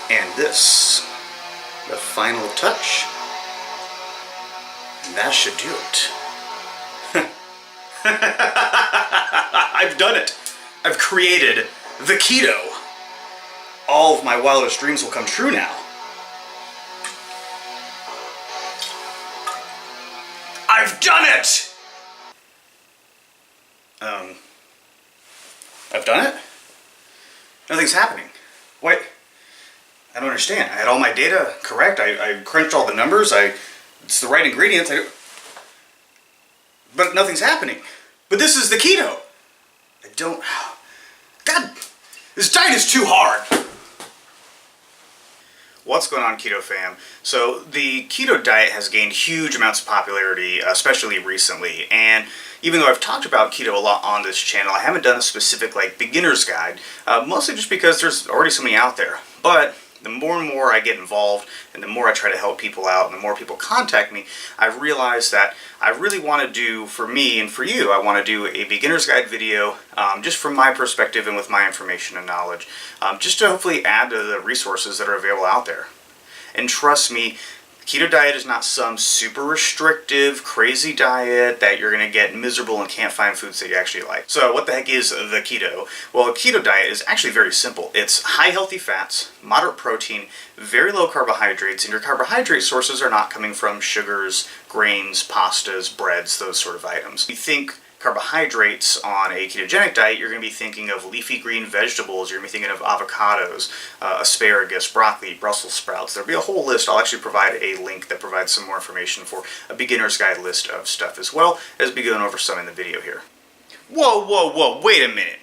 And this, the final touch, and that should do it. I've done it. I've created the keto. All of my wildest dreams will come true now. I've done it! I've done it? Nothing's happening. Wait, I don't understand. I had all my data correct. I crunched all the numbers. It's the right ingredients. But nothing's happening. But this is the keto. God, this diet is too hard. What's going on, Keto fam? So the keto diet has gained huge amounts of popularity, especially recently, and even though I've talked about keto a lot on this channel, I haven't done a specific beginner's guide, mostly just because there's already so many out there. But the more and more I get involved, and the more I try to help people out, and the more people contact me, I've realized that I really want to do, for me and for you, I want to do a beginner's guide video, just from my perspective and with my information and knowledge, just to hopefully add to the resources that are available out there. And trust me, keto diet is not some super restrictive, crazy diet that you're going to get miserable and can't find foods that you actually like. So what the heck is the keto? Well, a keto diet is actually very simple. It's high healthy fats, moderate protein, very low carbohydrates, and your carbohydrate sources are not coming from sugars, grains, pastas, breads, those sort of items. You think carbohydrates on a ketogenic diet, you're going to be thinking of leafy green vegetables, you're going to be thinking of avocados, asparagus, broccoli, Brussels sprouts. There'll be a whole list. I'll actually provide a link that provides some more information for a beginner's guide list of stuff, as well as be going over some in the video here. Whoa, wait a minute.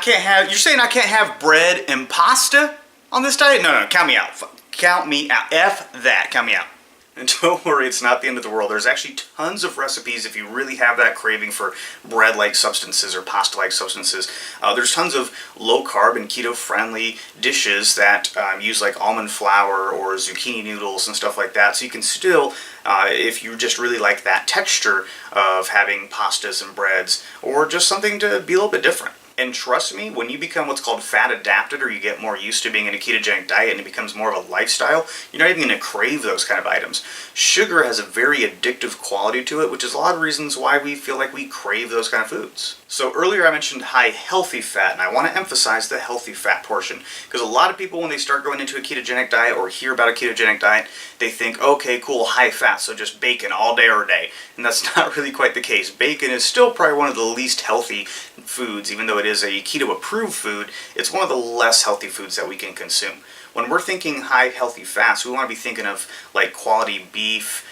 You're saying I can't have bread and pasta on this diet? No, count me out. Count me out. F that. Count me out. And don't worry, it's not the end of the world. There's actually tons of recipes if you really have that craving for bread-like substances or pasta-like substances. There's tons of low-carb and keto-friendly dishes that use almond flour or zucchini noodles and stuff like that. So you can still, if you just really like that texture of having pastas and breads, or just something to be a little bit different. And trust me, when you become what's called fat adapted, or you get more used to being in a ketogenic diet and it becomes more of a lifestyle, you're not even going to crave those kind of items. Sugar has a very addictive quality to it, which is a lot of reasons why we feel like we crave those kind of foods. So earlier I mentioned high healthy fat, and I want to emphasize the healthy fat portion, because a lot of people, when they start going into a ketogenic diet or hear about a ketogenic diet, they think, okay, cool, high fat, so just bacon all day or day. And that's not really quite the case. Bacon is still probably one of the least healthy foods, even though it is a keto approved food. It's one of the less healthy foods that we can consume. When we're thinking high healthy fats, we want to be thinking of quality beef,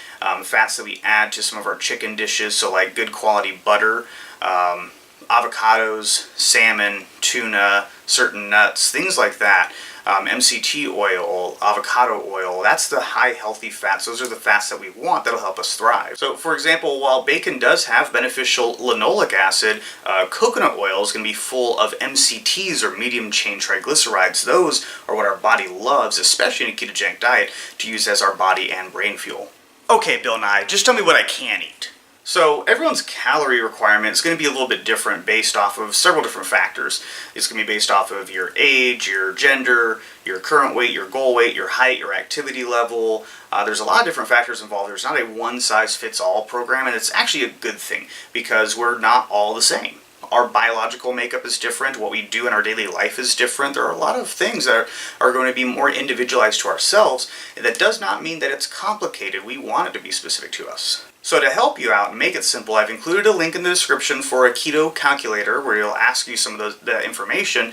fats that we add to some of our chicken dishes, so good quality butter, avocados, salmon, tuna, certain nuts, things like that. MCT oil, avocado oil, that's the high healthy fats. Those are the fats that we want that'll help us thrive. So for example, while bacon does have beneficial linoleic acid, coconut oil is going to be full of MCTs, or medium chain triglycerides. Those are what our body loves, especially in a ketogenic diet, to use as our body and brain fuel. Okay, Bill Nye, just tell me what I can eat. So everyone's calorie requirement is going to be a little bit different based off of several different factors. It's going to be based off of your age, your gender, your current weight, your goal weight, your height, your activity level. There's a lot of different factors involved. There's not a one-size-fits-all program, and it's actually a good thing because we're not all the same. Our biological makeup is different. What we do in our daily life is different. There are a lot of things that are going to be more individualized to ourselves. That does not mean that it's complicated. We want it to be specific to us. So to help you out and make it simple, I've included a link in the description for a keto calculator where it'll ask you some of the information.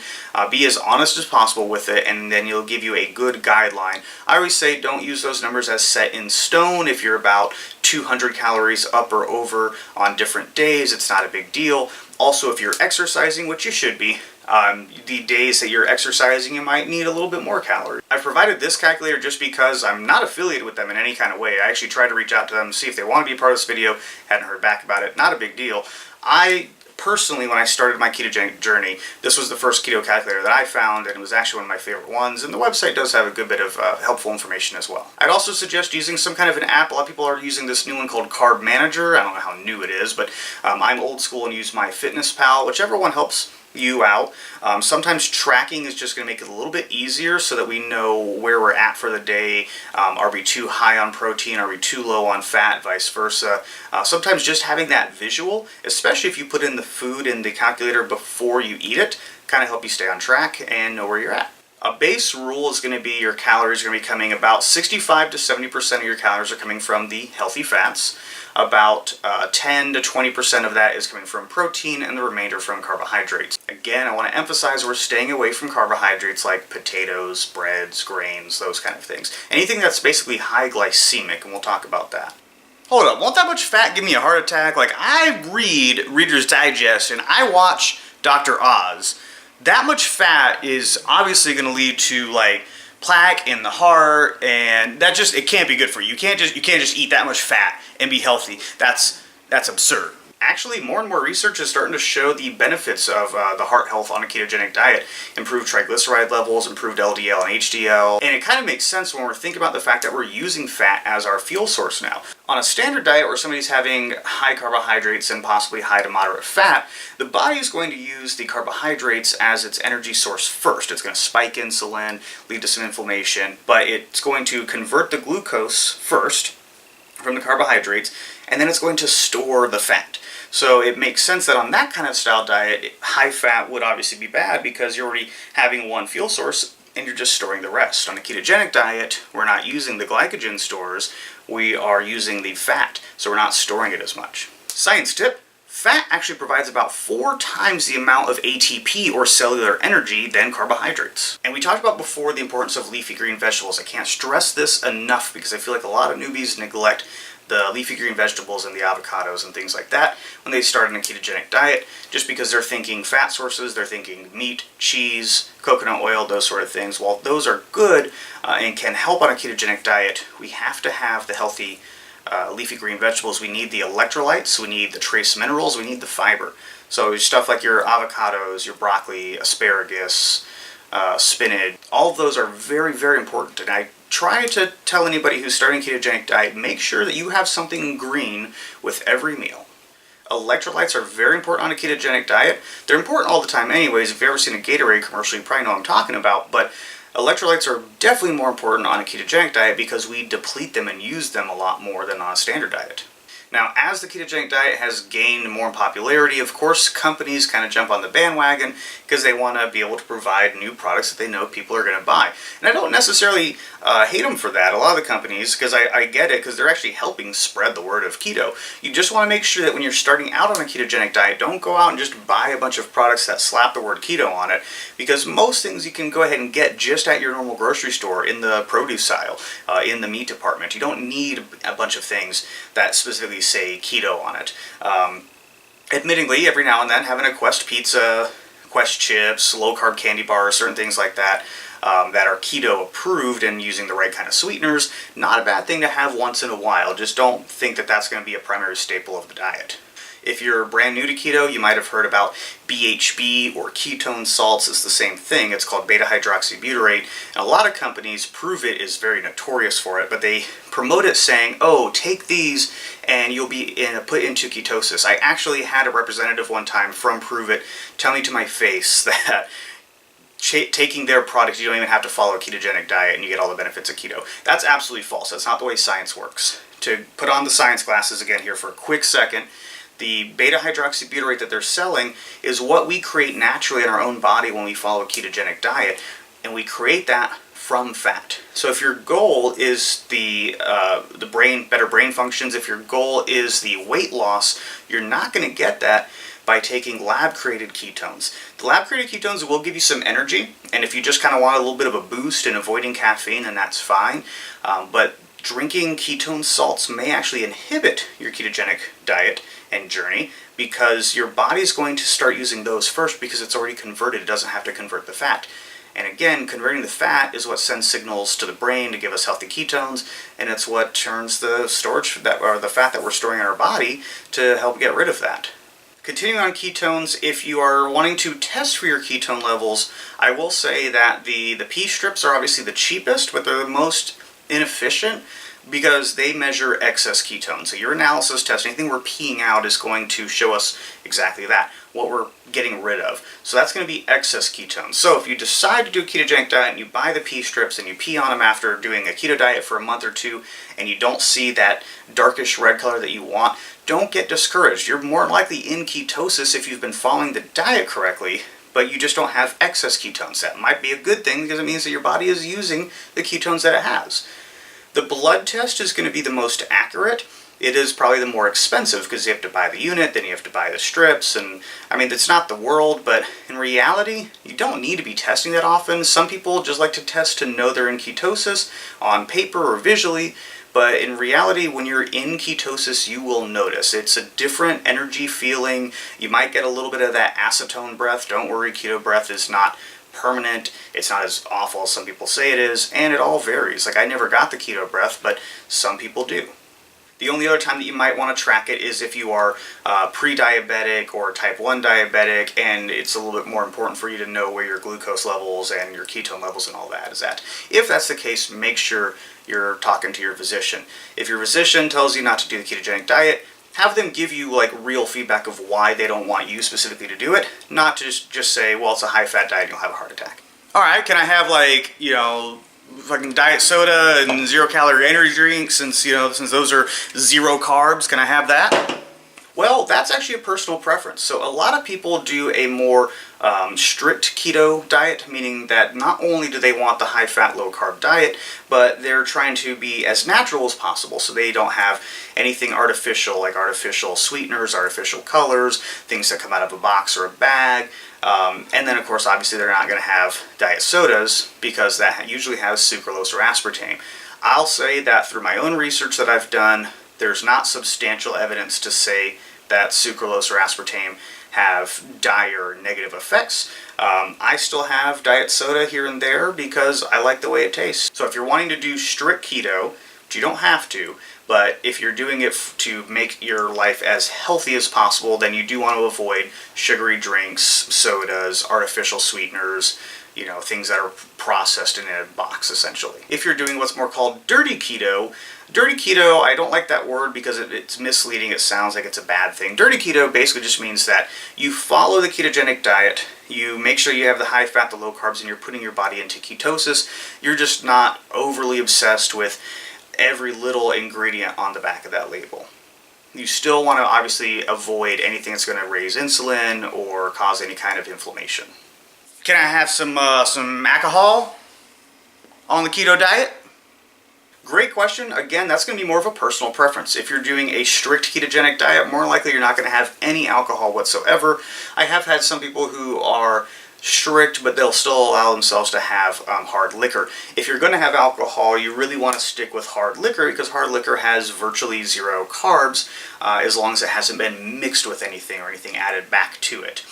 Be as honest as possible with it, and then it'll give you a good guideline. I always say don't use those numbers as set in stone. If you're about 200 calories up or over on different days, it's not a big deal. Also, if you're exercising, which you should be, the days that you're exercising, you might need a little bit more calories. I've provided this calculator just because I'm not affiliated with them in any kind of way. I actually tried to reach out to them, see if they want to be a part of this video, hadn't heard back about it. Not a big deal. I personally, when I started my ketogenic journey, this was the first keto calculator that I found, and it was actually one of my favorite ones, and the website does have a good bit of helpful information as well. I'd also suggest using some kind of an app. A lot of people are using this new one called Carb Manager. I don't know how new it is, but I'm old school and use MyFitnessPal, whichever one helps you out. Sometimes tracking is just going to make it a little bit easier so that we know where we're at for the day. Are we too high on protein? Are we too low on fat? Vice versa. Sometimes just having that visual, especially if you put in the food in the calculator before you eat it, kind of help you stay on track and know where you're at. A base rule is going to be your calories are going to be coming about 65 to 70% of your calories are coming from the healthy fats. About 10 to 20% of that is coming from protein and the remainder from carbohydrates. Again, I want to emphasize we're staying away from carbohydrates like potatoes, breads, grains, those kind of things. Anything that's basically high glycemic, and we'll talk about that. Hold up, won't that much fat give me a heart attack? Like, I read Reader's Digest and I watch Dr. Oz. That much fat is obviously going to lead to like plaque in the heart, and that just, it can't be good for you. You can't just eat that much fat and be healthy. That's absurd. Actually, more and more research is starting to show the benefits of the heart health on a ketogenic diet. Improved triglyceride levels, improved LDL and HDL. And it kind of makes sense when we're thinking about the fact that we're using fat as our fuel source now. On a standard diet where somebody's having high carbohydrates and possibly high to moderate fat, the body is going to use the carbohydrates as its energy source first. It's going to spike insulin, lead to some inflammation, but it's going to convert the glucose first from the carbohydrates, and then it's going to store the fat. So it makes sense that on that kind of style diet, high fat would obviously be bad because you're already having one fuel source and you're just storing the rest. On a ketogenic diet, we're not using the glycogen stores, we are using the fat, so we're not storing it as much. Science tip: fat actually provides about 4 times the amount of ATP or cellular energy than carbohydrates. And we talked about before the importance of leafy green vegetables. I can't stress this enough because I feel like a lot of newbies neglect the leafy green vegetables and the avocados and things like that when they start on a ketogenic diet, just because they're thinking fat sources, they're thinking meat, cheese, coconut oil, those sort of things. While those are good and can help on a ketogenic diet, we have to have the healthy leafy green vegetables. We need the electrolytes, we need the trace minerals, we need the fiber. So stuff like your avocados, your broccoli, asparagus, spinach, all of those are very, very important. And I try to tell anybody who's starting a ketogenic diet, make sure that you have something green with every meal. Electrolytes are very important on a ketogenic diet. They're important all the time anyways. If you've ever seen a Gatorade commercial, you probably know what I'm talking about, but electrolytes are definitely more important on a ketogenic diet because we deplete them and use them a lot more than on a standard diet. Now, as the ketogenic diet has gained more popularity, of course, companies kind of jump on the bandwagon because they want to be able to provide new products that they know people are going to buy. And I don't necessarily hate them for that, a lot of the companies, because I get it, because they're actually helping spread the word of keto. You just want to make sure that when you're starting out on a ketogenic diet, don't go out and just buy a bunch of products that slap the word keto on it, because most things you can go ahead and get just at your normal grocery store, in the produce aisle, in the meat department. You don't need a bunch of things that specifically say keto on it. Admittingly, every now and then having a Quest pizza, Quest chips, low-carb candy bars, certain things like that that are keto approved and using the right kind of sweeteners, not a bad thing to have once in a while. Just don't think that that's going to be a primary staple of the diet. If you're brand new to keto, you might have heard about BHB or ketone salts. It's the same thing. It's called beta-hydroxybutyrate. And a lot of companies prove it is very notorious for it, but they promote it saying, oh, take these and you'll be put into ketosis. I actually had a representative one time from Prove It tell me to my face that taking their product, you don't even have to follow a ketogenic diet and you get all the benefits of keto. That's absolutely false. That's not the way science works. To put on the science glasses again here for a quick second, the beta-hydroxybutyrate that they're selling is what we create naturally in our own body when we follow a ketogenic diet, and we create that from fat. So if your goal is the better brain functions, if your goal is the weight loss, you're not going to get that by taking lab-created ketones. The lab-created ketones will give you some energy, and if you just kind of want a little bit of a boost and avoiding caffeine, then that's fine. But drinking ketone salts may actually inhibit your ketogenic diet and journey because your body's going to start using those first because it's already converted. It doesn't have to convert the fat. And again, converting the fat is what sends signals to the brain to give us healthy ketones, and it's what turns the storage or the fat that we're storing in our body to help get rid of that. Continuing on ketones, if you are wanting to test for your ketone levels, I will say that the pea strips are obviously the cheapest, but they're the most inefficient. because they measure excess ketones. So your analysis test, anything we're peeing out, is going to show us exactly that, what we're getting rid of. So that's going to be excess ketones. So if you decide to do a ketogenic diet and you buy the pee strips and you pee on them after doing a keto diet for a month or two and you don't see that darkish red color that you want, don't get discouraged. You're more likely in ketosis if you've been following the diet correctly, but you just don't have excess ketones. That might be a good thing because it means that your body is using the ketones that it has. The blood test is going to be the most accurate. It is probably the more expensive because you have to buy the unit, then you have to buy the strips, and I mean, it's not the world, but in reality, you don't need to be testing that often. Some people just like to test to know they're in ketosis on paper or visually, but in reality, when you're in ketosis, you will notice. It's a different energy feeling. You might get a little bit of that acetone breath. Don't worry, keto breath is not permanent. It's not as awful as some people say it is, and it all varies. Like, I never got the keto breath, but some people do. The only other time that you might want to track it is if you are pre-diabetic or type 1 diabetic, and it's a little bit more important for you to know where your glucose levels and your ketone levels and all that is at. If that's the case, make sure you're talking to your physician. If your physician tells you not to do the ketogenic diet, have them give you like real feedback of why they don't want you specifically to do it, not to just say, well, it's a high-fat diet and you'll have a heart attack. All right, can I have fucking diet soda and 0-calorie energy drinks since those are 0 carbs? Can I have that? Well, that's actually a personal preference. So a lot of people do a more strict keto diet, meaning that not only do they want the high-fat, low-carb diet, but they're trying to be as natural as possible. So they don't have anything artificial, like artificial sweeteners, artificial colors, things that come out of a box or a bag. And then, of course, obviously they're not going to have diet sodas because that usually has sucralose or aspartame. I'll say that through my own research that I've done, there's not substantial evidence to say that sucralose or aspartame have dire negative effects. I still have diet soda here and there because I like the way it tastes. So if you're wanting to do strict keto, which you don't have to, but if you're doing it to make your life as healthy as possible, then you do want to avoid sugary drinks, sodas, artificial sweeteners, things that are processed in a box, essentially. If you're doing what's more called dirty keto, I don't like that word because it's misleading. It sounds like it's a bad thing. Dirty keto basically just means that you follow the ketogenic diet, you make sure you have the high fat, the low carbs, and you're putting your body into ketosis. You're just not overly obsessed with every little ingredient on the back of that label. You still want to obviously avoid anything that's going to raise insulin or cause any kind of inflammation. Can I have some alcohol on the keto diet? Great question. Again, that's going to be more of a personal preference. If you're doing a strict ketogenic diet, more likely you're not going to have any alcohol whatsoever. I have had some people who are strict, but they'll still allow themselves to have hard liquor. If you're going to have alcohol, you really want to stick with hard liquor because hard liquor has virtually 0 carbs as long as it hasn't been mixed with anything or anything added back to it.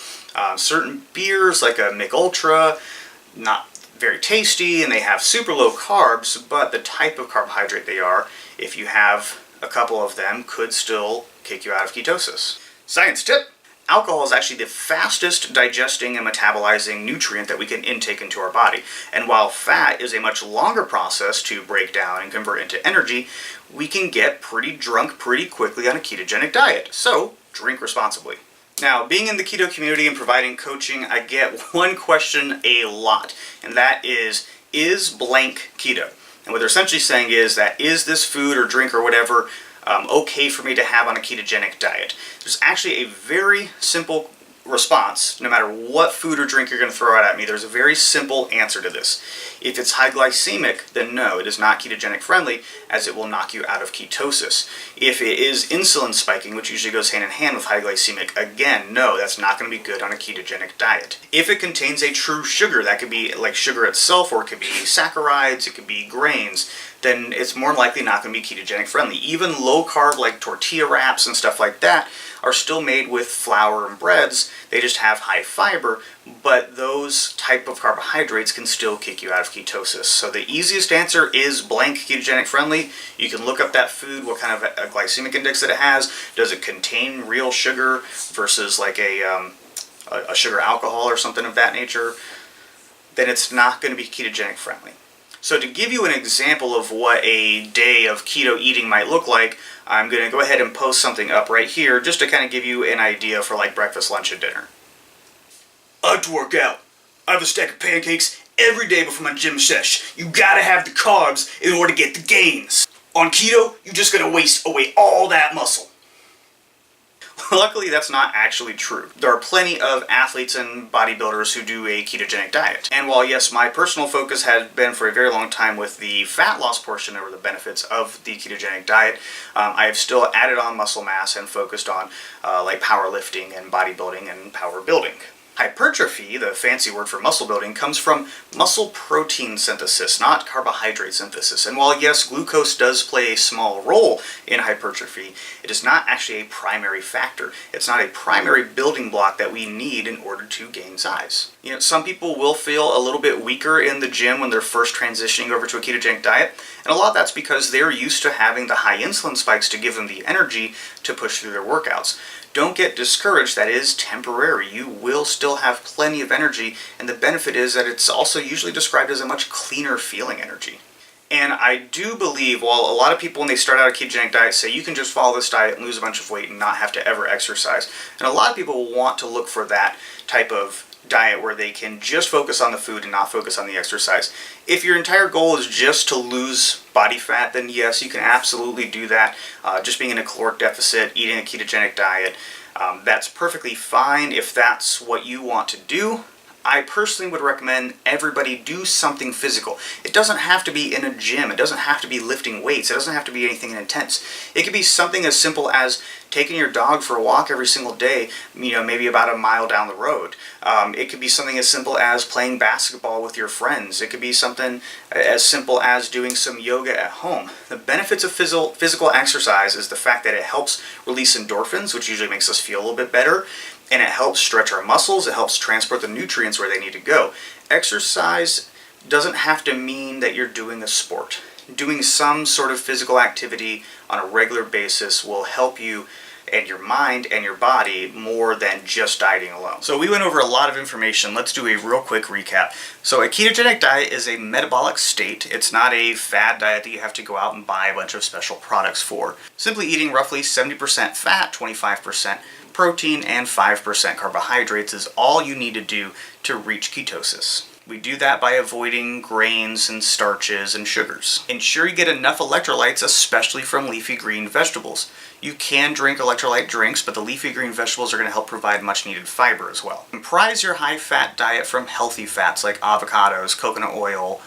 Certain beers like a Mich Ultra, not very tasty, and they have super low carbs, but the type of carbohydrate they are, if you have a couple of them, could still kick you out of ketosis. Science tip! Alcohol is actually the fastest digesting and metabolizing nutrient that we can intake into our body. And while fat is a much longer process to break down and convert into energy, we can get pretty drunk pretty quickly on a ketogenic diet. So, drink responsibly. Now, being in the keto community and providing coaching, I get one question a lot, and that is blank keto? And what they're essentially saying is this food or drink or whatever okay for me to have on a ketogenic diet? There's actually a very simple response. No matter what food or drink you're going to throw out at me, there's a very simple answer to this. If it's high glycemic, then no, it is not ketogenic friendly, as it will knock you out of ketosis. If it is insulin spiking, which usually goes hand in hand with high glycemic, again, no, that's not going to be good on a ketogenic diet. If it contains a true sugar, that could be like sugar itself, or it could be saccharides, it could be grains, then it's more likely not going to be ketogenic friendly. Even low carb like tortilla wraps and stuff like that are still made with flour and breads. They just have high fiber, but those type of carbohydrates can still kick you out of ketosis. So the easiest answer is blank ketogenic friendly. You can look up that food, what kind of a glycemic index that it has. Does it contain real sugar versus like a sugar alcohol or something of that nature? Then it's not going to be ketogenic friendly. So to give you an example of what a day of keto eating might look like, I'm going to go ahead and post something up right here just to kind of give you an idea for like breakfast, lunch, and dinner. I like to work out. I have a stack of pancakes every day before my gym sesh. You gotta have the carbs in order to get the gains. On keto, you're just gonna waste away all that muscle. Luckily, that's not actually true. There are plenty of athletes and bodybuilders who do a ketogenic diet. And while yes, my personal focus has been for a very long time with the fat loss portion or the benefits of the ketogenic diet, I have still added on muscle mass and focused on like powerlifting and bodybuilding and power building. Hypertrophy, the fancy word for muscle building, comes from muscle protein synthesis, not carbohydrate synthesis. And while yes, glucose does play a small role in hypertrophy, it is not actually a primary factor. It's not a primary building block that we need in order to gain size. You know, some people will feel a little bit weaker in the gym when they're first transitioning over to a ketogenic diet, and a lot of that's because they're used to having the high insulin spikes to give them the energy to push through their workouts. Don't get discouraged, that is temporary. You will still have plenty of energy, and the benefit is that it's also usually described as a much cleaner feeling energy. And I do believe, while a lot of people when they start out a ketogenic diet say you can just follow this diet and lose a bunch of weight and not have to ever exercise, and a lot of people want to look for that type of diet where they can just focus on the food and not focus on the exercise. If your entire goal is just to lose body fat, then yes, you can absolutely do that. Just being in a caloric deficit, eating a ketogenic diet, that's perfectly fine if that's what you want to do. I personally would recommend everybody do something physical. It doesn't have to be in a gym. It doesn't have to be lifting weights. It doesn't have to be anything intense. It could be something as simple as taking your dog for a walk every single day, maybe about a mile down the road. It could be something as simple as playing basketball with your friends. It could be something as simple as doing some yoga at home. The benefits of physical exercise is the fact that it helps release endorphins, which usually makes us feel a little bit better. And it helps stretch our muscles, it helps transport the nutrients where they need to go. Exercise doesn't have to mean that you're doing a sport. Doing some sort of physical activity on a regular basis will help you and your mind and your body more than just dieting alone. So we went over a lot of information. Let's do a real quick recap. So a ketogenic diet is a metabolic state. It's not a fad diet that you have to go out and buy a bunch of special products for. Simply eating roughly 70% fat, 25% protein, and 5% carbohydrates is all you need to do to reach ketosis. We do that by avoiding grains and starches and sugars. Ensure you get enough electrolytes, especially from leafy green vegetables. You can drink electrolyte drinks, but the leafy green vegetables are going to help provide much needed fiber as well. Comprise your high-fat diet from healthy fats like avocados, coconut oil,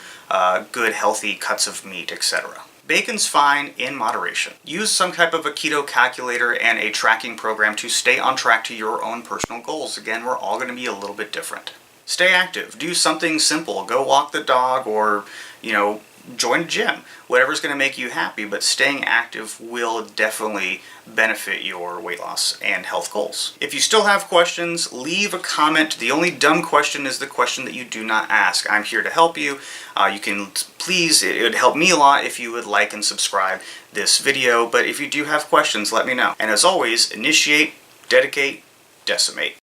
good healthy cuts of meat, etc. Bacon's fine in moderation. Use some type of a keto calculator and a tracking program to stay on track to your own personal goals. Again, we're all going to be a little bit different. Stay active. Do something simple. Go walk the dog or, join a gym. Whatever's going to make you happy, but staying active will definitely benefit your weight loss and health goals. If you still have questions, leave a comment. The only dumb question is the question that you do not ask. I'm here to help you. It would help me a lot if you would like and subscribe this video, but if you do have questions, let me know. And as always, initiate, dedicate, decimate.